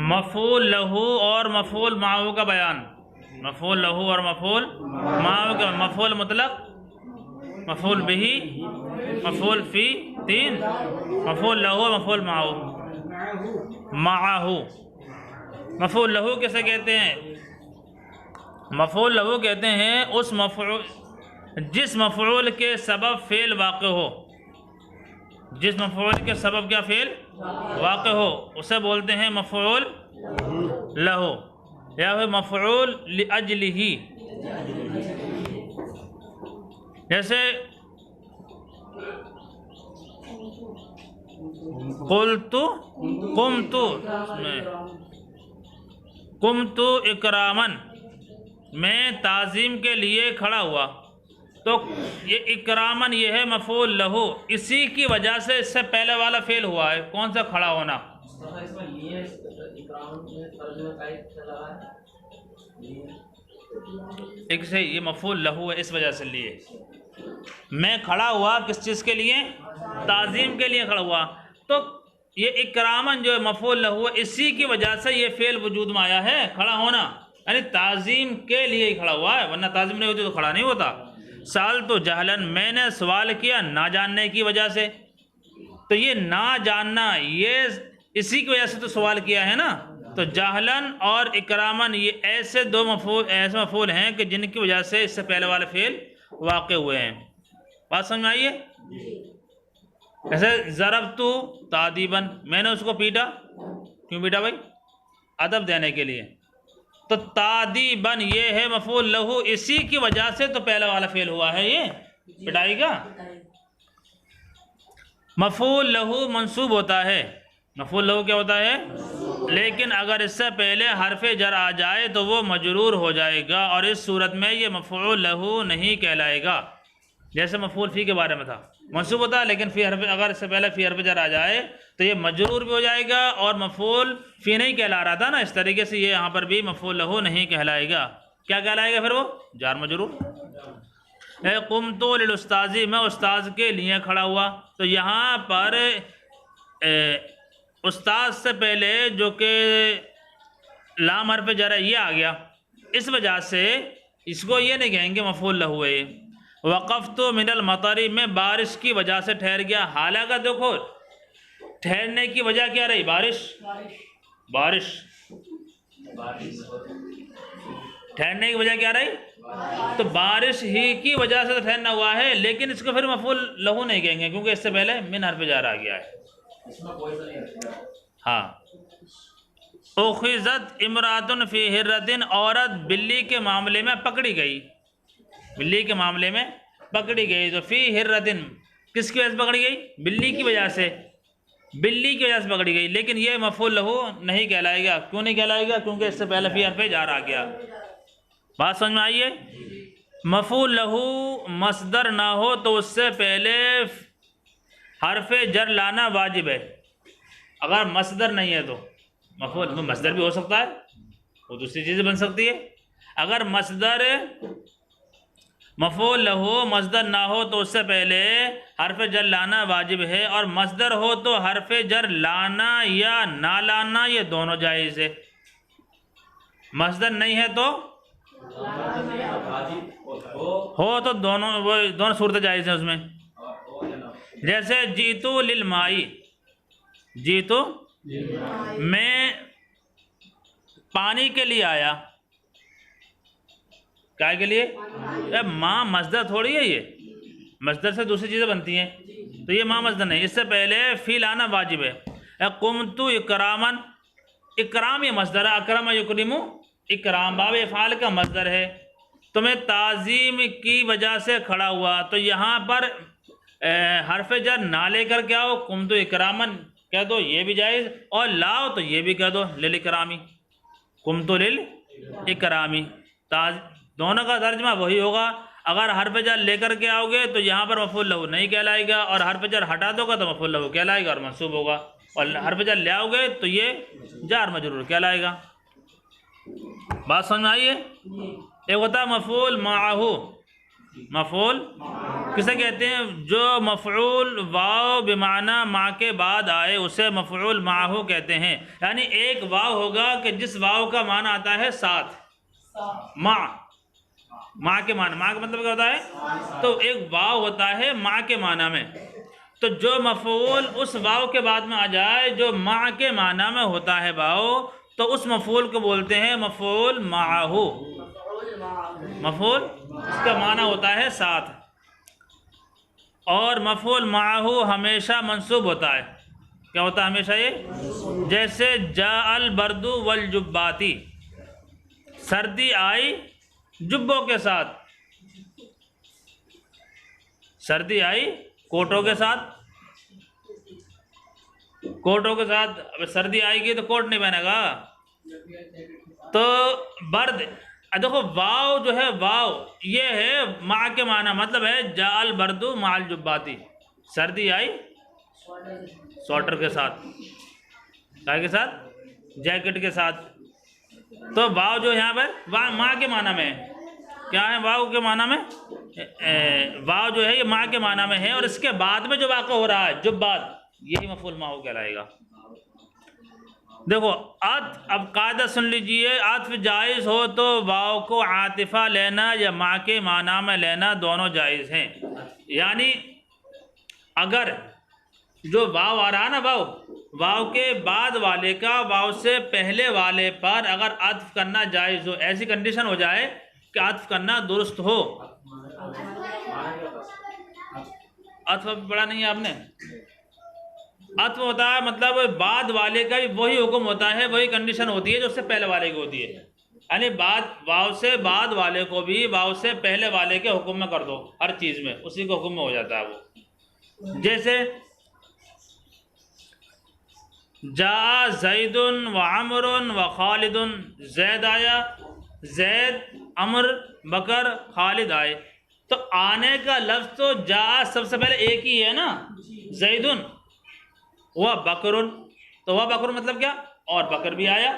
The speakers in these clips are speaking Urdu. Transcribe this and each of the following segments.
مفعول لہو اور مفعول معہو کا بیان. مفعول لہو اور مفعول معہو کا. مفعول مطلق، مفعول بہی، مفعول فی، تین. مفعول لہو، مفعول معہو. معہو مفعول لہو کیسے کہتے ہیں؟ مفعول لہو کہتے ہیں اس مفعول جس مفعول کے سبب فعل واقع ہو. جس مفعول کے سبب کیا فعل واقع ہو اسے بولتے ہیں مفعول لہو، یا پھر مفعول لأجلہ. جیسے قلت قمت اکراما، میں تعظیم کے لیے کھڑا ہوا. تو یہ اکرامن یہ ہے مفعول لہو، اسی کی وجہ سے اس سے پہلے والا فعل ہوا ہے. کون سا؟ کھڑا ہونا. ایک سے یہ مفعول لہو ہے، اس وجہ سے لیے. میں کھڑا ہوا کس چیز کے لیے؟ تعظیم کے لیے کھڑا ہوا. تو یہ اکرامن جو ہے مفعول لہو ہے، اسی کی وجہ سے یہ فعل وجود میں آیا ہے، کھڑا ہونا. یعنی تعظیم کے لیے ہی کھڑا ہوا ہے، ورنہ تعظیم نہیں ہوتی تو کھڑا نہیں ہوتا. سألت جہلاً، میں نے سوال کیا نہ جاننے کی وجہ سے. تو یہ نہ جاننا یہ اسی کی وجہ سے تو سوال کیا ہے نا. تو جہلاً اور اکرامن یہ ایسے دو مفعول ہیں کہ جن کی وجہ سے اس سے پہلے والے فعل واقع ہوئے ہیں. بات سمجھ میں آئیے؟ ایسے ضربت تادیباً، میں نے اس کو پیٹا. کیوں پیٹا بھائی؟ ادب دینے کے لیے. تو تادیباً یہ ہے مفعول لہو، اسی کی وجہ سے تو پہلا والا فعل ہوا ہے یہ پٹائی کا. مفعول لہو منصوب ہوتا ہے. مفعول لہو کیا ہوتا ہے؟ لیکن اگر اس سے پہلے حرف جر آ جائے تو وہ مجرور ہو جائے گا، اور اس صورت میں یہ مفعول لہو نہیں کہلائے گا. جیسے مفعول فی کے بارے میں تھا، منصوب ہوتا ہے لیکن فی حرف، اگر اس سے پہلے فی حرف جر آ جائے تو یہ مجرور بھی ہو جائے گا اور مفعول فی نہیں کہلا رہا تھا نا. اس طریقے سے یہ یہاں پر بھی مفعول لہو نہیں کہلائے گا. کیا کہلائے گا پھر؟ وہ جار مجرور. قمت للاستاذ، میں استاذ کے لیے کھڑا ہوا. تو یہاں پر استاذ سے پہلے جو کہ لام حرف جر ہے یہ آ گیا، اس وجہ سے اس کو یہ نہیں کہیں گے مفعول لہو ہے. وقفت من المطر، میں بارش کی وجہ سے ٹھہر گیا. حالانکہ دیکھو ٹھہرنے کی وجہ کیا رہی؟ بارش. ٹھہرنے کی وجہ کیا رہی؟ تو بارش ہی کی وجہ سے ٹھہرنا ہوا ہے، لیکن اس کو پھر مفعول لہو نہیں کہیں گے کیونکہ اس سے پہلے من حرف جر آ گیا ہے. ہاں. اخذت امرأۃ فی ہرۃ، عورت بلی کے معاملے میں پکڑی گئی. بلی کے معاملے میں پکڑی گئی. تو فی ہرۃ کس کی وجہ سے پکڑی گئی؟ بلی کی وجہ سے. بلی کی وجہ سے پکڑی گئی، لیکن یہ مفعول لہو نہیں کہلائے گا. کیوں نہیں کہلائے گا؟ کیونکہ اس سے پہلے فی حرف جر آ گیا. بات سمجھ میں آئیے؟ مفعول لہو مصدر نہ ہو تو اس سے پہلے حرف جر لانا واجب ہے. اگر مصدر نہیں ہے تو مفعول مصدر بھی ہو سکتا ہے، وہ دوسری چیزیں بن سکتی ہے. اگر مصدر مفعول لہو مصدر نہ ہو تو اس سے پہلے حرف جر لانا واجب ہے، اور مصدر ہو تو حرف جر لانا یا نہ لانا یہ دونوں جائز ہے. مصدر نہیں ہے تو ہو تو دونوں صورتیں جائز ہیں اس میں. جیسے جیتو للمائی، جیتو میں پانی کے لیے آیا. کیا کے لیے؟ ماں مصدر تھوڑی ہے، یہ مصدر سے دوسری چیزیں بنتی ہیں، تو یہ ماں مصدر نہیں. اس سے پہلے فی لانا واجب ہے. قمت اکراما، اکرام یہ مصدر ہے. اکرم یکرم، اکرام باب افعال کا مصدر ہے. تو میں تعظیم کی وجہ سے کھڑا ہوا. تو یہاں پر حرف جر نہ لے کر کے آؤ، قمت اکراما کہہ دو، یہ بھی جائز. اور لاؤ تو یہ بھی کہہ دو للاکرامی، قمت للاکرامی. دونوں کا ترجمہ وہی ہوگا. اگر حرف جر لے کر کے آؤ گے تو یہاں پر مفعول لہو نہیں کہلائے گا، اور حرف جر ہٹا دو گا تو مفعول لہو کہلائے گا اور منصوب ہوگا. اور حرف جر لے آؤ گے تو یہ جار مجرور کہلائے گا. بات سمجھ میں آئیے؟ ایک ہوتا ہے مفعول معہو، مفعول کسے کہتے ہیں؟ جو مفعول واو بمعنی ما کے بعد آئے اسے مفعول معہ کہتے ہیں. یعنی ایک واو ہوگا کہ جس واو کا معنی آتا ہے ساتھ، ماں کے معنی. ماں کا مطلب کیا ہوتا ہے؟ تو ایک واو ہوتا ہے ماں کے معنی میں. تو جو مفعول اس واو کے بعد میں آ جائے جو ماں کے معنی میں ہوتا ہے واو، تو اس مفعول کو بولتے ہیں مفعول معہ. مفعول اس کا معنی ہوتا ہے ساتھ. اور مفعول معہ ہمیشہ منصوب ہوتا ہے. کیا ہوتا ہے ہمیشہ؟ یہ جیسے جاء البرد والجباتی، سردی آئی جبوں کے ساتھ، سردی آئی کوٹوں کے ساتھ. کوٹوں کے ساتھ اب سردی آئے گی تو کوٹ نہیں پہنے گا. تو برد، دیکھو واو جو ہے واو یہ ہے مع کے معنی، مطلب ہے جاء البرد مع الجباتی، سردی آئی سویٹر کے ساتھ، کیا کے ساتھ؟ جیکٹ کے ساتھ. تو واو جو یہاں پر ماں کے معنی میں ہے. کیا ہے واو کے معنی میں؟ واو جو ہے یہ ماں کے معنی میں ہے، اور اس کے بعد میں جو واقع ہو رہا ہے جبات، یہی مفعول معہ کہلائے گا. دیکھو عطف، اب قاعدہ سن لیجئے، عطف جائز ہو تو واو کو عاطفہ لینا یا ماں کے معنی میں لینا دونوں جائز ہیں. یعنی اگر جو واو آ رہا ہے نا، واو کے بعد والے کا واو سے پہلے والے پر اگر عطف کرنا جائز ہو، ایسی کنڈیشن ہو جائے کہ عطف کرنا درست ہو. عطف پڑھا نہیں ہے آپ نے؟ عطف ہوتا ہے مطلب بعد والے کا بھی وہی حکم ہوتا ہے، وہی کنڈیشن ہوتی ہے جو اس سے پہلے والے کی ہوتی ہے. یعنی واو سے بعد والے کو بھی واو سے پہلے والے کے حکم میں کر دو، ہر چیز میں اسی کے حکم میں ہو جاتا ہے وہ. جیسے جاء زید وعمر وخالد، زید آیا، زید، عمر، بکر، خالد آئے. تو آنے کا لفظ تو جاء سب سے پہلے ایک ہی ہے نا، زید و بکر. تو وہ بکر مطلب کیا؟ اور بکر بھی آیا.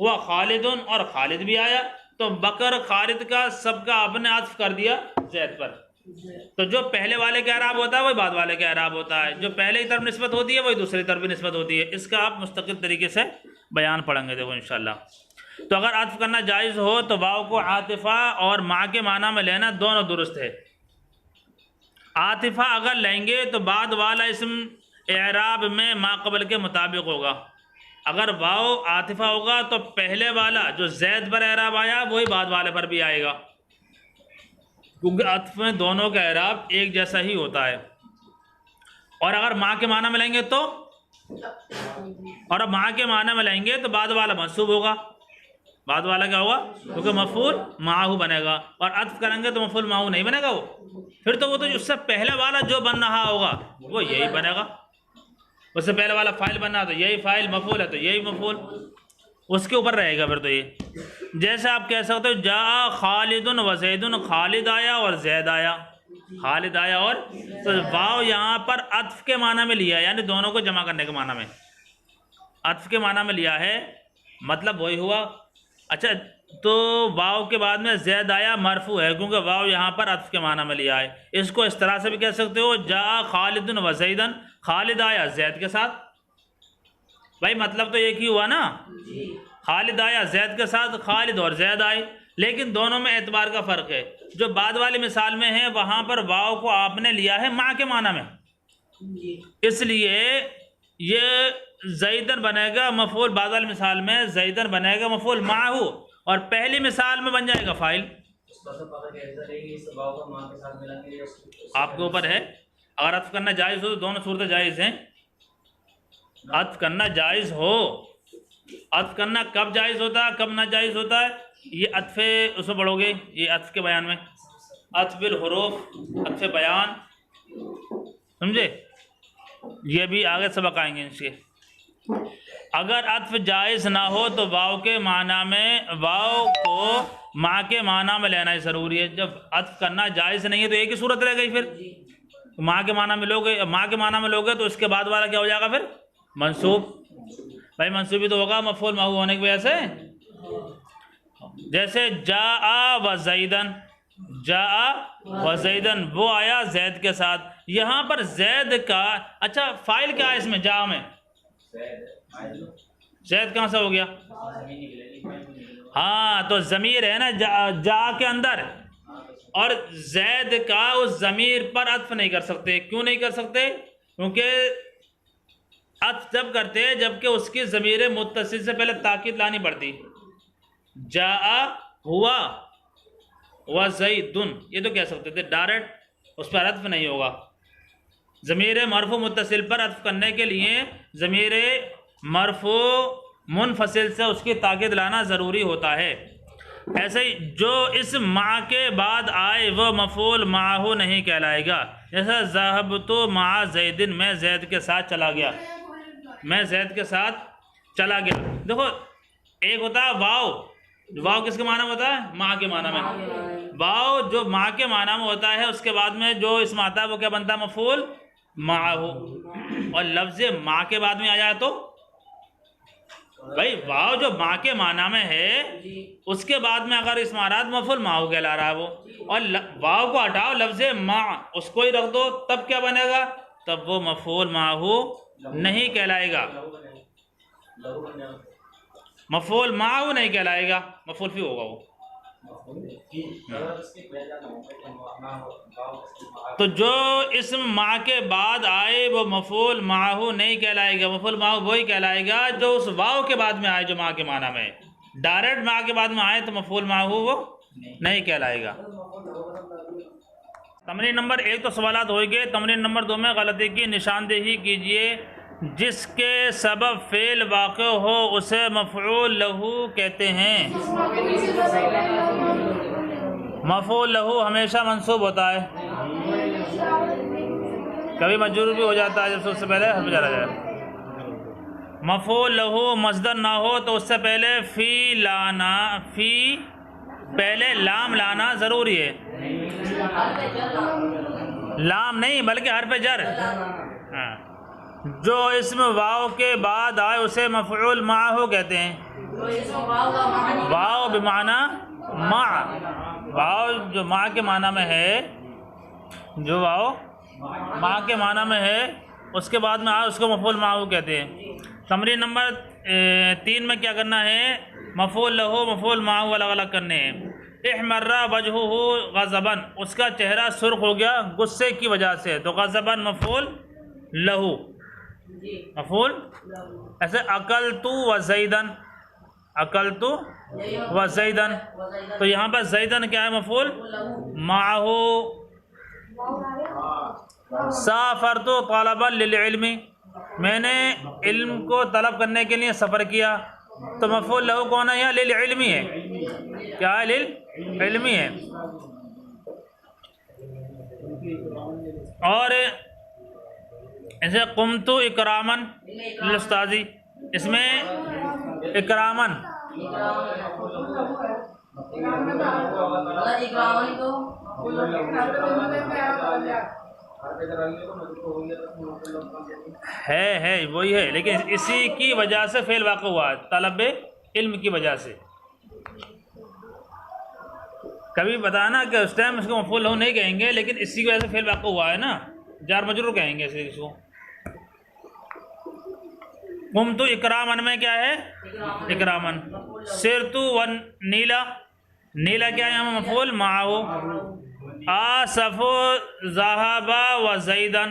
وہ خالد، اور خالد بھی آیا. تو بکر خالد کا سب کا آپ نے عطف کر دیا زید پر. تو جو پہلے والے کا اعراب ہوتا ہے وہی بعد والے کا اعراب ہوتا ہے، جو پہلے کی طرف نسبت ہوتی ہے وہی دوسری طرف بھی نسبت ہوتی ہے. اس کا آپ مستقل طریقے سے بیان پڑھیں گے دیکھو انشاءاللہ. تو اگر عطف کرنا جائز ہو تو واو کو عاطفہ اور ماں کے معنی میں لینا دونوں درست ہے. عاطفہ اگر لیں گے تو بعد والا اسم اعراب میں ما قبل کے مطابق ہوگا. اگر واو عاطفہ ہوگا تو پہلے والا جو زید پر اعراب آیا وہی بعد والے پر بھی آئے گا، کیونکہ عطف میں دونوں کا اعراب ایک جیسا ہی ہوتا ہے. اور اگر ماں کے معنی میں لیں گے تو، اور اب ماں کے معنی میں لیں گے تو بعد والا منصوب ہوگا. بعد والا کیا ہوگا؟ کیونکہ مفعول معہ بنے گا. اور عطف کریں گے تو مفعول معہ نہیں بنے گا وہ. پھر تو وہ تو اس سے پہلے والا جو بن رہا ہوگا وہ یہی بنے گا. اس سے پہلے والا فاعل بننا تو یہی فاعل، مفعول ہے تو یہی مفعول، اس کے اوپر رہے گا پھر تو یہ. جیسے آپ کہہ سکتے ہو جاء خالد و زید، خالد آیا اور زید آیا، خالد آیا. اور تو واو یہاں پر عطف کے معنی میں لیا ہے، یعنی دونوں کو جمع کرنے کے معنی میں عطف کے معنی میں لیا ہے، مطلب وہی ہوا. اچھا تو واو کے بعد میں زید آیا مرفوع ہے کیونکہ واو یہاں پر عطف کے معنی میں لیا ہے. اس کو اس طرح سے بھی کہہ سکتے ہو جاء خالد و زید، خالد آیا زید کے ساتھ. بھائی مطلب تو ایک ہی ہوا نا، خالد آیا زید کے ساتھ، خالد اور زید آئے. لیکن دونوں میں اعتبار کا فرق ہے. جو بعد والی مثال میں ہے وہاں پر واو کو آپ نے لیا ہے ماں کے معنی میں، اس لیے یہ زیدن بنے گا مفعول. بعد والی مثال میں زیدن بنے گا مفعول معہ، اور پہلی مثال میں بن جائے گا فاعل. آپ کے اوپر ہے. اگر عطف کرنا جائز ہو تو دونوں صورتیں جائز ہیں. عطف کرنا جائز ہو، عطف کرنا کب جائز ہوتا ہے کب ناجائز ہوتا ہے، یہ عطف اس میں پڑھو گے، یہ عطف کے بیان میں عطف بالحروف، عطف بیان، سمجھے؟ یہ بھی آگے سبق آئیں گے ان سے. اگر عطف جائز نہ ہو تو واو کے معنی میں، واو کو ماں کے معنی میں لینا ہی ضروری ہے. جب عطف کرنا جائز نہیں ہے تو ایک ہی صورت رہ گئی، پھر ماں کے معنی میں لوگے، ماں کے معنی میں لوگے تو اس کے بعد والا کیا ہو جائے گا پھر؟ منصوب. بھائی منصوبی تو ہوگا مفعول معہ ہونے کی وجہ سے. جیسے جاء و زیدن، جاء و زیدن، وہ آیا زید کے ساتھ. یہاں پر زید کا اچھا فائل کیا ہے اس میں؟ جاء میں زید کہاں سے ہو گیا؟ ہاں تو ضمیر ہے نا جاء کے اندر، اور زید کا اس ضمیر پر عطف نہیں کر سکتے. کیوں نہیں کر سکتے؟ کیونکہ عطف جب کرتے جبکہ اس کی ضمیر متصل سے پہلے تاکید لانی پڑتی. جاء ہوا و زیدن، یہ تو کہہ سکتے تھے ڈائریکٹ، اس پر عطف نہیں ہوگا. ضمیر مرفوع متصل پر عطف کرنے کے لیے ضمیر مرفوع منفصل سے اس کی تاکید لانا ضروری ہوتا ہے. ایسے ہی جو اس مع کے بعد آئے وہ مفعول معہ نہیں کہلائے گا. جیسا ذهبت مع زید، میں زید کے ساتھ چلا گیا، میں زید کے ساتھ چلا گیا. دیکھو ایک ہوتا ہے واو، واو کس کے معنی میں ہوتا ہے؟ مع کے معنی میں. واو جو مع کے معنی میں ہوتا ہے اس کے بعد میں جو اسم آتا ہے وہ کیا بنتا ہے؟ مفعول معہ. اور لفظ مع کے بعد میں آ جائے تو بھائی واو جو مع کے معنی میں ہے اس کے بعد میں اگر اسم آراد مفعول معہ کہلا رہا ہے وہ، اور واو کو ہٹاؤ لفظ مع اس کو ہی رکھ دو، تب کیا بنے گا؟ تب وہ مفعول معہ نہیں کہلائے گا، مفعول معہ نہیں کہلائے گا، مفعول فی ہوگا وہ. تو جو اسم مع کے بعد آئے وہ مفعول معہ نہیں کہلائے گا. مفعول معہ وہی کہلائے گا جو اس واو کے بعد میں آئے جو مع کے معنی میں. ڈائریکٹ مع کے بعد میں آئے تو مفعول معہ وہ نہیں کہلائے گا. تمرین نمبر 1 تو سوالات ہوئے گئے. تمرین نمبر 2 میں غلطی کی نشاندہی کیجئے. جس کے سبب فعل واقع ہو اسے مفعول لہو کہتے ہیں. مفعول لہو ہمیشہ منصوب ہوتا ہے، کبھی مجرور بھی ہو جاتا ہے جب سے اس سے پہلے حرف جر آ جائے. مفعول لہو مصدر نہ ہو تو اس سے پہلے فی لانا، فی پہلے لام لانا ضروری ہے. لام نہیں بلکہ حرف جر. ہاں جو اسم واو کے بعد آئے اسے مفعول معہ کہتے ہیں. واو بمعنی مع، واو جو مع کے معنی میں ہے، جو واو مع کے معنی میں ہے اس کے بعد میں آئے اس کو مفعول معہ کہتے ہیں. تمرین نمبر 3 میں کیا کرنا ہے؟ مفعول لہو مفعول معہ الگ الگ کرنے ہیں. احمر وجہہ غضبا، اس کا چہرہ سرخ ہو گیا غصے کی وجہ سے، تو غضبا مفعول لہو، مفعول. ایسے اکلت و زیدن، اکلت و زیدن، تو یہاں پر زیدن کیا ہے؟ مفعول معہ. سافرت طالبا للعلم، میں نے علم کو طلب کرنے کے لیے سفر کیا، تو مفعول لہو کون ہے؟ یہاں للعلمی ہے. کیا ہے؟ للعلمی ہے. اور ایسے قمت اکرامن للاستاذی، اس میں اکرامن ہے وہی ہے، لیکن اسی کی وجہ سے فعل واقع ہوا ہے، طلب علم کی وجہ سے. کبھی بتانا کہ اس ٹائم اس کو مفعول لہو نہیں کہیں گے، لیکن اسی کی وجہ سے فعل واقع ہوا ہے نا، جار مجرور کہیں گے اس کو. قمت اکرامن میں کیا ہے؟ اکرامن. سرت و نیلا، نیلا کیا ہے یہاں مفعول معہ. آصف ذهب و زیدن،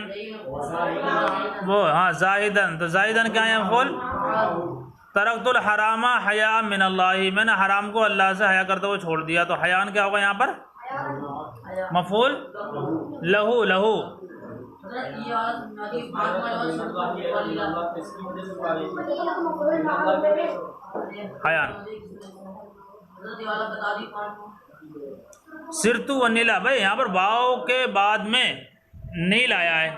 وہ ہاں زاہدن، تو زاہدن کیا ہے مفعول. ترکت الحرام حیاء من اللہ، میں نے حرام کو اللہ سے حیا کرتے ہوئے چھوڑ دیا، تو حیان کیا ہوگا یہاں پر؟ مفعول لہو. لہو حیان. سرتو و نیلا، بھائی یہاں پر واو کے بعد میں نیل آیا ہے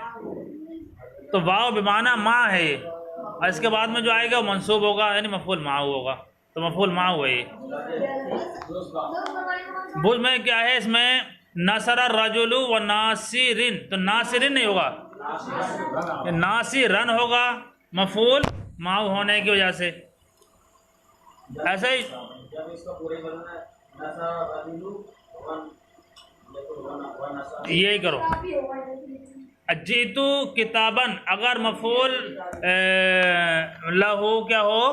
تو واو بمعنی ماں ہے یہ، اور اس کے بعد میں جو آئے گا وہ منصوب ہوگا، یعنی مفعول معہ ہوگا، تو مفعول معہ ہوا یہ. بوجھ میں کیا ہے؟ اس میں نصر الرجل و ناصرن، تو ناصرن نہیں ہوگا، ناصرن ہوگا مفعول معہ ہونے کی وجہ سے. ایسے ہی یہی کرو. جیتو کتابن اگر مفعول لہو کیا ہو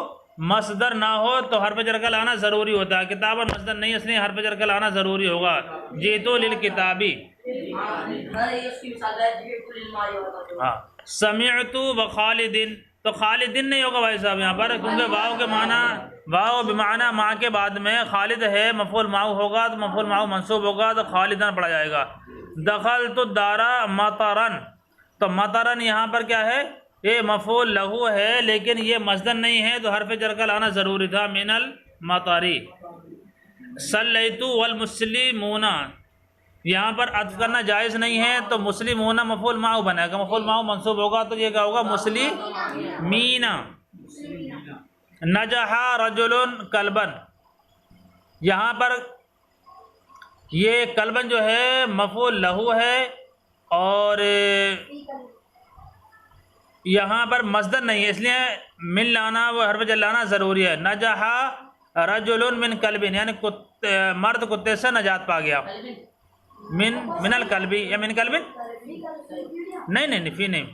مصدر نہ ہو تو حرف جر کا لانا ضروری ہوتا ہے. کتابن مصدر نہیں اس لیے حرف جر کا لانا ضروری ہوگا. جیتو للکتابی. ہاں سمعتو بخالدن تو خالدن نہیں ہوگا بھائی صاحب یہاں پر کیونکہ واو کے معنی واو بمعنی ماں کے بعد میں خالد ہے مفعول ماؤ ہوگا تو مفعول ماؤ منصوب ہوگا تو خالدن پڑھا جائے گا. دخلت الدار مطرن تو مطرن یہاں پر کیا ہے یہ مفعول لہو ہے لیکن یہ مصدر نہیں ہے تو حرف جر کا لانا ضروری تھا من المطری. صلیت والمسلمون یہاں پر عطف کرنا جائز نہیں ہے تو مسلمون مفعول ماؤ بنے گا مفعول ماؤ منصوب ہوگا تو یہ کیا ہوگا مسلمین. نجح رجل کلبن یہاں پر یہ کلبن جو ہے مفعول لہو ہے اور یہاں پر مصدر نہیں ہے اس لیے من لانا وہ حرف جر لانا ضروری ہے. نجح رجل من کلبن یعنی مرد کتے سے نجات پا گیا. من الکلبی یا من کلبن نہیں فی نہیں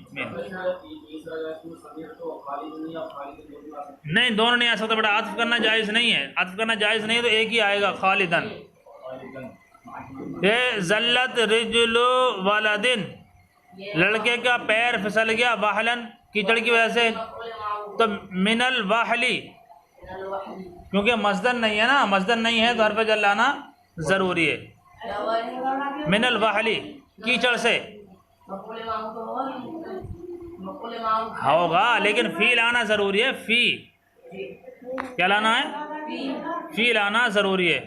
نہیں دونوں نہیں آ سکتا بیٹا. عطف کرنا جائز نہیں ہے. عطف کرنا جائز نہیں ہے تو ایک ہی آئے گا خالدن. زلت رجل ولدن لڑکے کا پیر پھسل گیا واحلن کیچڑ کی وجہ سے تو من الواحلی کیونکہ مصدر نہیں ہے نا مصدر نہیں ہے تو حرف جر لانا ضروری ہے. من الواحلی کیچڑ سے ہوگا لیکن فی لانا ضروری ہے. فی کیا لانا ہے فی لانا ضروری ہے.